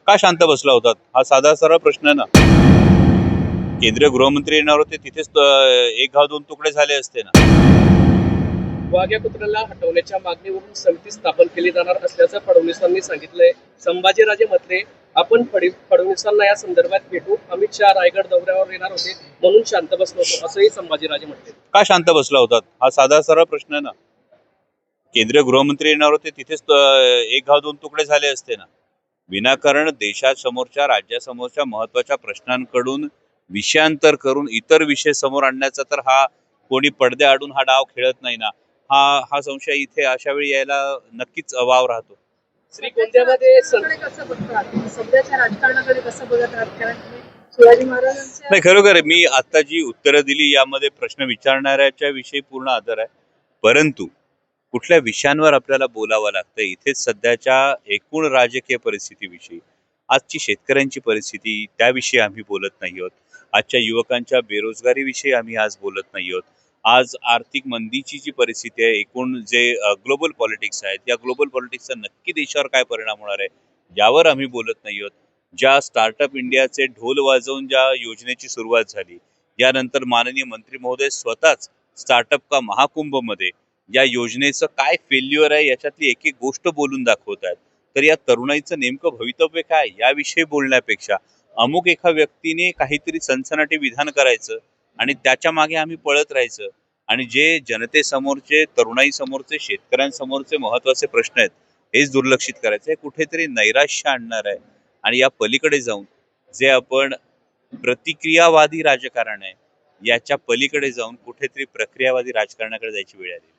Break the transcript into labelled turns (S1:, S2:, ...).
S1: का शांत बसला होतात? हा साधा सरळ प्रश्न आहे ना. केंद्रीय गृहमंत्री येणार होते, तिथेच एक घाव दोन तुकडे झाले असते ना.
S2: वाघ्या कुत्र्याला हटवण्याच्या मागणीवरून समिती स्थापन केली जाणार असल्याचं फडणवीसांनी सांगितलंय. संभाजीराजे म्हटले, आपण फडणवीसांना या संदर्भात भेटू. अमित शहा रायगड दौऱ्यावर येणार होते म्हणून शांत बसलो होतो, असंही संभाजीराजे म्हटले.
S1: का शांत बसला होतात? हा साधा सरळ प्रश्न आहे ना. केंद्रीय गृहमंत्री येणार होते, तिथेच एक घाव दोन तुकडे झाले असते ना. विनाकारण देशासमोरच्या राज्यासमोरच्या महत्वाच्या प्रश्नांकडून विषयांतर करून इतर विषय समोर आणण्याचा तर हा कोणी पडद्या आडून हा डाव खेळत नाही ना. हा हा संशय इथे अशा वेळी यायला नक्कीच वाव राहतो.
S2: श्रीगोंद्यामध्ये
S3: कसं बघतात, सध्याच्या राजकारणाकडे कसं बघत आहात? कारण तुम्ही शिवाजी महाराजांच्या
S1: नाही, खरोखर मी आता जी उत्तरं दिली यामध्ये प्रश्न विचारणाऱ्याच्या विषयी पूर्ण आदर आहे, परंतु कुठल्या विषयांवर आपल्याला बोलावं लागतं इथेच सध्याच्या एकूण राजकीय परिस्थितीविषयी, आजची शेतकऱ्यांची परिस्थिती त्याविषयी आम्ही बोलत नाही आहोत. आजच्या युवकांच्या बेरोजगारीविषयी आम्ही आज बोलत नाही आहोत. आज आर्थिक मंदीची जी परिस्थिती आहे, एकूण जे ग्लोबल पॉलिटिक्स आहेत, या ग्लोबल पॉलिटिक्सचा नक्की देशावर काय परिणाम होणार आहे यावर आम्ही बोलत नाही आहोत. ज्या स्टार्टअप इंडियाचे ढोल वाजवून ज्या योजनेची सुरुवात झाली, यानंतर माननीय मंत्री महोदय स्वतःच स्टार्टअप का महाकुंभ मध्ये या योजनेचं काय फेल्युअर आहे याच्यातली एक एक गोष्ट बोलून दाखवत आहेत. तर या तरुणाईचं नेमकं भवितव्य काय याविषयी बोलण्यापेक्षा अमुक एका व्यक्तीने काहीतरी सनसनाटी विधान करायचं आणि त्याच्या मागे आम्ही पळत राहायचं आणि जे जनतेसमोरचे, तरुणाई समोरचे, शेतकऱ्यांसमोरचे महत्वाचे प्रश्न आहेत हेच दुर्लक्षित करायचं. हे कुठेतरी नैराश्य आणणार आहे आणि या पलीकडे जाऊन जे आपण प्रतिक्रियावादी राजकारण आहे याच्या पलीकडे जाऊन कुठेतरी प्रक्रियावादी राजकारणाकडे जायची वेळ आली.